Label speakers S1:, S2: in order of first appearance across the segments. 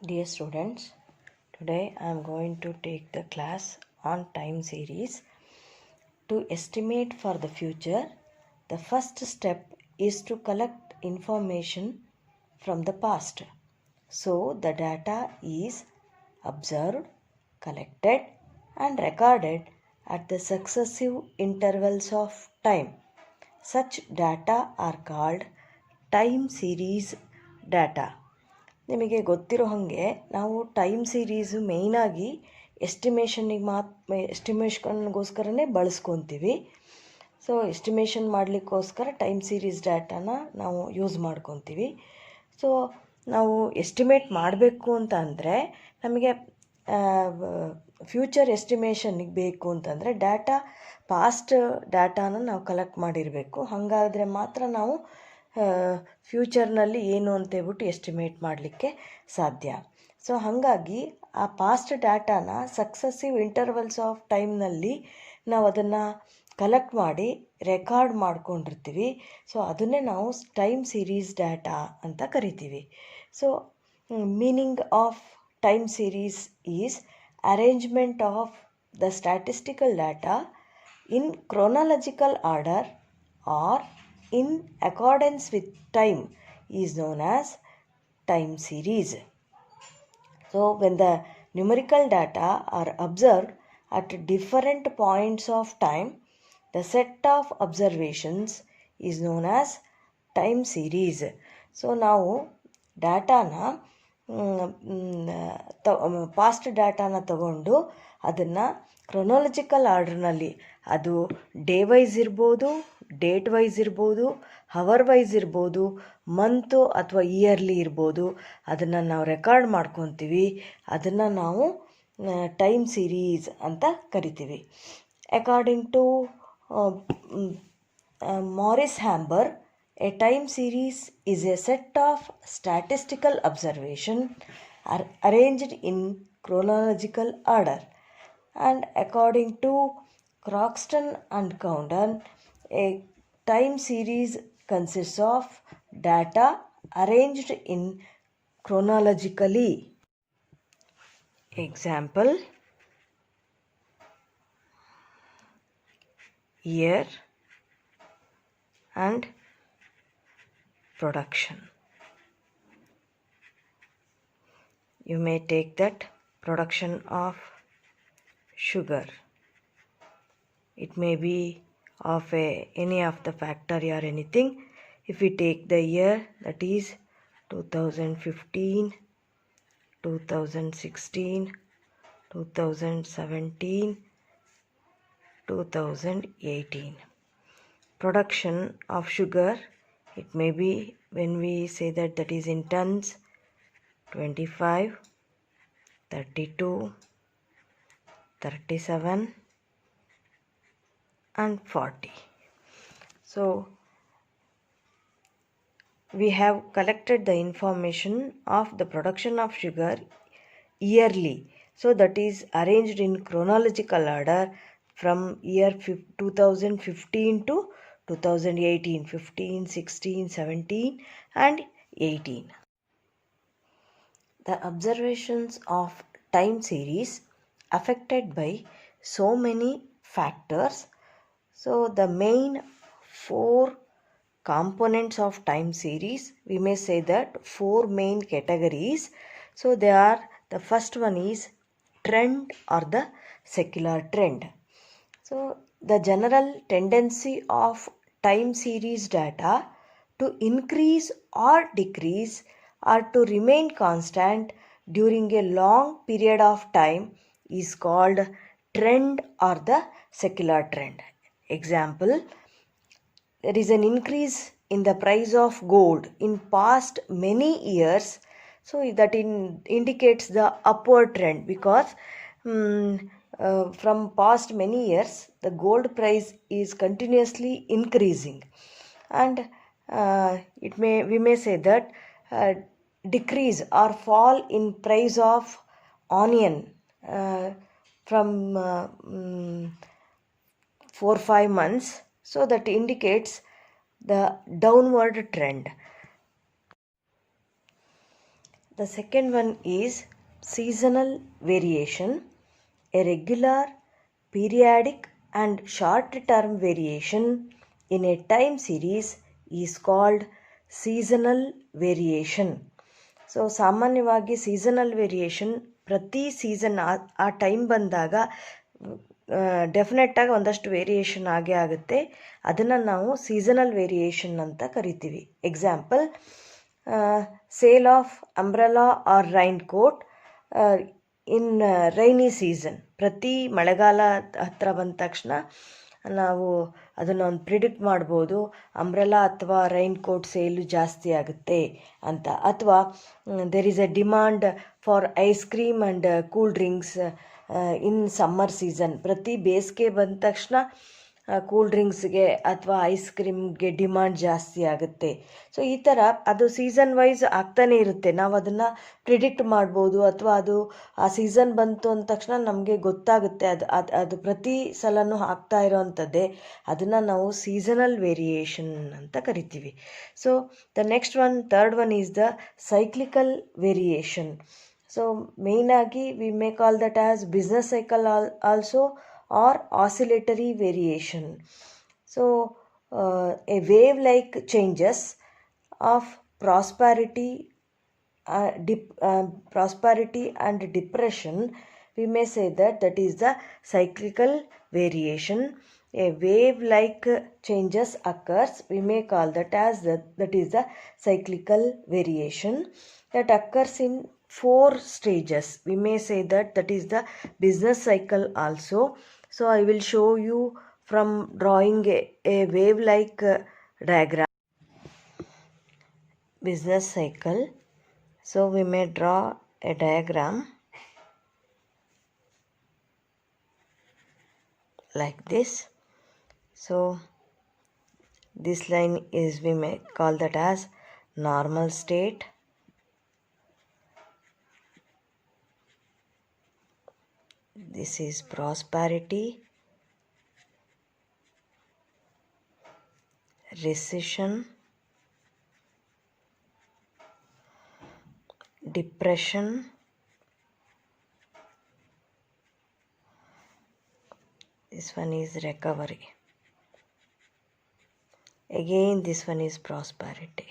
S1: Dear students, today I am going to take the class on time series. To estimate for the future, the first step is to collect information from the past. So the data is observed, collected and recorded at the successive intervals of time. Such data are called time series data. ನಿಮಗೆ ಗೊತ್ತಿರೋ ಹಾಗೆ ನಾವು time series ಮೇಯ್ನಾಗಿ ಎಸ್ಟಿಮೇಷನ್ಗೋಸ್ಕರನೇ ಬಳಸ್ಕೊತೀವಿ. So estimation ಮಾಡಲಿಕ್ಕೋಸ್ಕರ time series ಡಾಟಾನ ನಾವು use ಮಾಡ್ಕೊತೀವಿ. So ನಾವು estimate ಮಾಡಬೇಕು ಅಂತ ಅಂದರೆ ನಮಗೆ ಫ್ಯೂಚರ್ ಎಸ್ಟಿಮೇಷನ್ಗೆ ಬೇಕು ಅಂತಂದರೆ ಪಾಸ್ಟ್ ಡಾಟಾನ ನಾವು ಕಲೆಕ್ಟ್ ಮಾಡಿರಬೇಕು. ಹಾಗಾದರೆ ಮಾತ್ರ ನಾವು ಫ್ಯೂಚರ್ನಲ್ಲಿ ಏನು ಅಂತೇಳ್ಬಿಟ್ಟು ಎಸ್ಟಿಮೇಟ್ ಮಾಡಲಿಕ್ಕೆ ಸಾಧ್ಯ. ಸೊ ಹಾಗಾಗಿ ಆ ಪಾಸ್ಟ್ ಡಾಟಾನ ಸಕ್ಸಸ್ಸಿವ್ ಇಂಟರ್ವಲ್ಸ್ ಆಫ್ ಟೈಮ್ನಲ್ಲಿ ನಾವು ಅದನ್ನು ಕಲೆಕ್ಟ್ ಮಾಡಿ ರೆಕಾರ್ಡ್ ಮಾಡ್ಕೊಂಡಿರ್ತೀವಿ. ಸೊ ಅದನ್ನೇ ನಾವು ಟೈಮ್ ಸೀರೀಸ್ ಡಾಟಾ ಅಂತ ಕರಿತೀವಿ. So meaning of time series is arrangement of the statistical data in chronological order or in accordance with time is known as time series. So when the numerical data are observed at different points of time, the set of observations is known as time series. So ನಾವು ಡಾಟಾನ past ಡಾಟಾನ ತಗೊಂಡು ಅದನ್ನು chronological ಆರ್ಡರ್ನಲ್ಲಿ, ಅದು day wise ಇರ್ಬೋದು, date wise ಇರ್ಬೋದು, hour wise ಇರ್ಬೋದು, month ಅಥವಾ yearly ಇರ್ಬೋದು, ಅದನ್ನು ನಾವು ರೆಕಾರ್ಡ್ ಮಾಡ್ಕೊತೀವಿ. ಅದನ್ನು ನಾವು ಟೈಮ್ ಸೀರೀಸ್ ಅಂತ ಕರಿತೀವಿ. According to Morris Hamburg, a time series is a set of statistical observation arranged in chronological order. And according to Croxton and Condon, a time series consists of data arranged in chronologically. Example: year and production. You may take that production of sugar. It may be of any of the factory or anything. If we take the year, that is 2015, 2016, 2017, 2018. Production of sugar, it may be, when we say that is in tons, 25, 32, 37 and 40. So we have collected the information of the production of sugar yearly. So that is arranged in chronological order from year 2015 to 2018, 15, 16, 17 and 18. The observations of time series affected by so many factors. So the main 4 components of time series, we may say that 4 main categories. So they are, the first one is trend or the secular trend. So the general tendency of time series data to increase or decrease or to remain constant during a long period of time is called trend or the secular trend. Example: there is an increase in the price of gold in past many years. So that indicates the upward trend, because from past many years the gold price is continuously increasing. And we may say that decrease or fall in price of onion from 4-5 months. So that indicates the downward trend. The second one is seasonal variation. A regular, periodic and short-term variation in a time series is called seasonal variation. So ಸಾಮಾನ್ಯವಾಗಿ seasonal variation ಪ್ರತಿ season ಆ time ಬಂದಾಗ ಡೆಫಿನೆಟ್ಟಾಗಿ ಒಂದಷ್ಟು variation ಆಗೇ ಆಗುತ್ತೆ. ಅದನ್ನು ನಾವು seasonal variation ಅಂತ ಕರಿತೀವಿ. Example, sale of umbrella or raincoat in rainy season. ಪ್ರತಿ ಮಳೆಗಾಲ ಹತ್ರ ಬಂದ ತಕ್ಷಣ ನಾವು ಅದನ್ನು ಒಂದು ಪ್ರಿಡಿಕ್ಟ್ ಮಾಡ್ಬೋದು, ಅಂಬ್ರೆಲಾ ಅಥವಾ ರೈನ್ ಕೋಟ್ ಸೇಲು ಜಾಸ್ತಿ ಆಗುತ್ತೆ ಅಂತ. ಅಥವಾ there is A demand for ice cream and cool drinks in summer season. ಪ್ರತಿ ಬೇಸಿಗೆ ಬಂದ ತಕ್ಷಣ ಕೂಲ್ ಡ್ರಿಂಕ್ಸ್ಗೆ ಅಥವಾ ಐಸ್ ಕ್ರೀಮ್ಗೆ ಡಿಮಾಂಡ್ ಜಾಸ್ತಿ ಆಗುತ್ತೆ. ಸೊ ಈ ಥರ ಅದು ಸೀಸನ್ ವೈಸ್ ಆಗ್ತಾನೇ ಇರುತ್ತೆ. ನಾವು ಅದನ್ನು ಪ್ರಿಡಿಕ್ಟ್ ಮಾಡ್ಬೋದು, ಅಥವಾ ಅದು ಆ ಸೀಸನ್ ಬಂತು ಅಂದ ತಕ್ಷಣ ನಮಗೆ ಗೊತ್ತಾಗುತ್ತೆ. ಅದು ಪ್ರತಿ ಸಲನೂ ಆಗ್ತಾ ಇರೋವಂಥದ್ದೇ. ಅದನ್ನು ನಾವು ಸೀಸನಲ್ ವೇರಿಯೇಷನ್ ಅಂತ ಕರಿತೀವಿ. So the next one, third one is the cyclical variation. So ಮೇಯ್ನಾಗಿ we may call that as business cycle also or oscillatory variation. So a wave-like changes of prosperity and depression, we may say that is the cyclical variation. A wave-like changes occurs, we may call that as that is the cyclical variation, that occurs in 4 stages. We may say that is the business cycle also. So I will show you from drawing a wave-like diagram. Business cycle. So we may draw a diagram like this. So this line is, we may call that as normal state. This is prosperity, recession, depression, this one is recovery. Again this one is prosperity.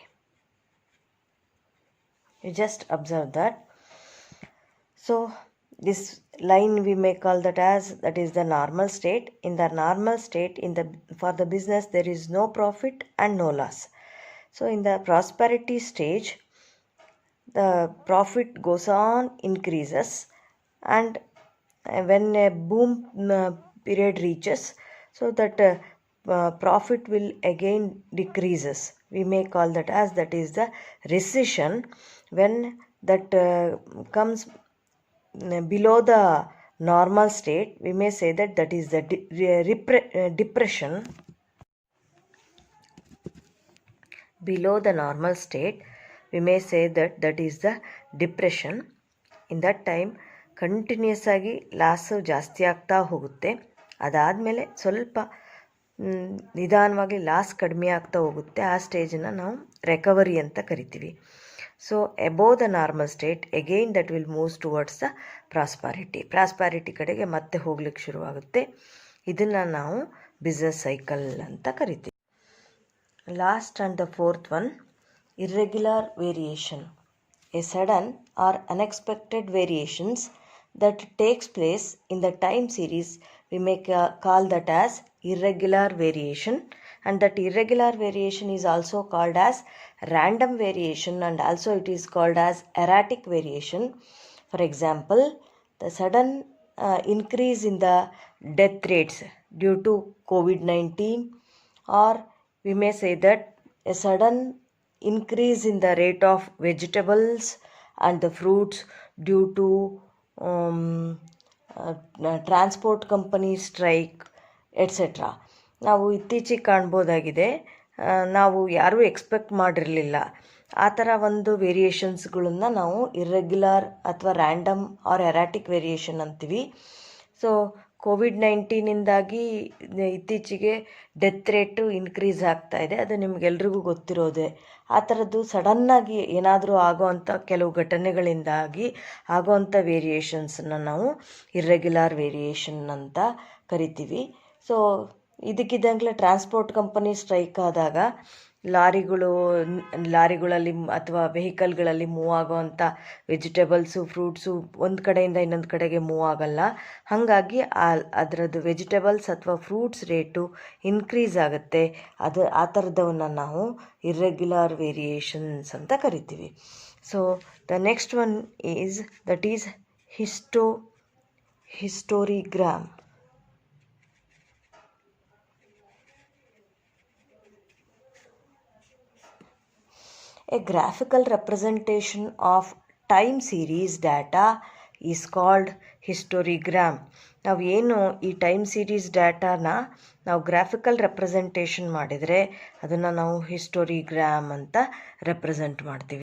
S1: You just observe that. So this line we may call that is the normal state. In the normal state, for the business there is no profit and no loss. So in the prosperity stage, the profit goes on increases, and when a boom period reaches, so that profit will again decreases. We may call that is the recession. When that comes below the normal state, we may say that is the depression. Below the normal state, we may say that is the depression. In that time continues ಆಗಿ loss ಜಾಸ್ತಿ ಆಗ್ತಾ ಹೋಗುತ್ತೆ. ಅದಾದಮೇಲೆ ಸ್ವಲ್ಪ ನಿಧಾನವಾಗಿ loss ಕಡಿಮೆ ಆಗ್ತಾ ಹೋಗುತ್ತೆ. ಆ ಸ್ಟೇಜನ್ನು ನಾವು ರಿಕವರಿ ಅಂತ ಕರಿತೀವಿ. So above the normal state, again that will moves towards the prosperity ಕಡೆಗೆ ಮತ್ತೆ ಹೋಗ್ಲಿಕ್ಕೆ ಶುರುವಾಗುತ್ತೆ. ಇದನ್ನು ನಾವು ಬಿಸ್ನೆಸ್ ಸೈಕಲ್ ಅಂತ ಕರಿತೀವಿ. Last and the fourth one, irregular variation. A sudden or unexpected variations that takes place in the time series, we may call that as irregular variation, and that irregular variation is also called as random variation, and also it is called as erratic variation. For example, the sudden increase in the death rates due to COVID-19, or we may say that a sudden increase in the rate of vegetables and the fruits due to transport company strike et cetera. ನಾವು ಇತ್ತೀಚೆಗೆ ಕಾಣ್ಬೋದಾಗಿದೆ, ನಾವು ಯಾರೂ expect ಮಾಡಿರಲಿಲ್ಲ. ಆ ಥರ ಒಂದು ವೇರಿಯೇಷನ್ಸ್ಗಳನ್ನು ನಾವು irregular ಅಥವಾ ರ್ಯಾಂಡಮ್ ಆರ್ ಎರಾಟಿಕ್ ವೇರಿಯೇಷನ್ ಅಂತೀವಿ. ಸೊ ಕೋವಿಡ್-19ಇಂದಾಗಿ ಇತ್ತೀಚೆಗೆ ಡೆತ್ ರೇಟು ಇನ್ಕ್ರೀಸ್ ಆಗ್ತಾ ಇದೆ. ಅದು ನಿಮಗೆಲ್ರಿಗೂ ಗೊತ್ತಿರೋದೆ. ಆ ಥರದ್ದು ಸಡನ್ನಾಗಿ ಏನಾದರೂ ಆಗೋವಂಥ ಕೆಲವು ಘಟನೆಗಳಿಂದಾಗಿ ಆಗೋವಂಥ ವೇರಿಯೇಷನ್ಸನ್ನು ನಾವು ಇರ್ರೆಗ್ಯುಲರ್ ವೇರಿಯೇಷನ್ ಅಂತ ಕರಿತೀವಿ. ಸೊ ಇದಕ್ಕಿದ್ದಂಗೆ ಟ್ರಾನ್ಸ್ಪೋರ್ಟ್ ಕಂಪನಿ ಸ್ಟ್ರೈಕ್ ಆದಾಗ ಲಾರಿಗಳಲ್ಲಿ ಅಥವಾ ವೆಹಿಕಲ್ಗಳಲ್ಲಿ ಮೂವ್ ಆಗೋವಂಥ ವೆಜಿಟೇಬಲ್ಸು ಫ್ರೂಟ್ಸು ಒಂದು ಕಡೆಯಿಂದ ಇನ್ನೊಂದು ಕಡೆಗೆ ಮೂವ್ ಆಗಲ್ಲ. ಹಾಗಾಗಿ ಅದರದ್ದು ವೆಜಿಟೇಬಲ್ಸ್ ಅಥವಾ ಫ್ರೂಟ್ಸ್ ರೇಟು ಇನ್ಕ್ರೀಸ್ ಆಗುತ್ತೆ. ಆ ಥರದವನ್ನ ನಾವು ಇರ್ರೆಗ್ಯುಲರ್ ವೇರಿಯೇಷನ್ಸ್ ಅಂತ ಕರಿತೀವಿ. So the next one is historigram. A graphical representation of time series data is called histogram. ನಾವು ಏನು ಈ ಟೈಮ್ ಸೀರೀಸ್ ಡಾಟಾನ ನಾವು ಗ್ರಾಫಿಕಲ್ ರೆಪ್ರೆಸೆಂಟೇಷನ್ ಮಾಡಿದರೆ ಅದನ್ನು ನಾವು ಹಿಸ್ಟೋರಿಗ್ರಾಮ್ ಅಂತ ರೆಪ್ರೆಸೆಂಟ್ ಮಾಡ್ತೀವಿ.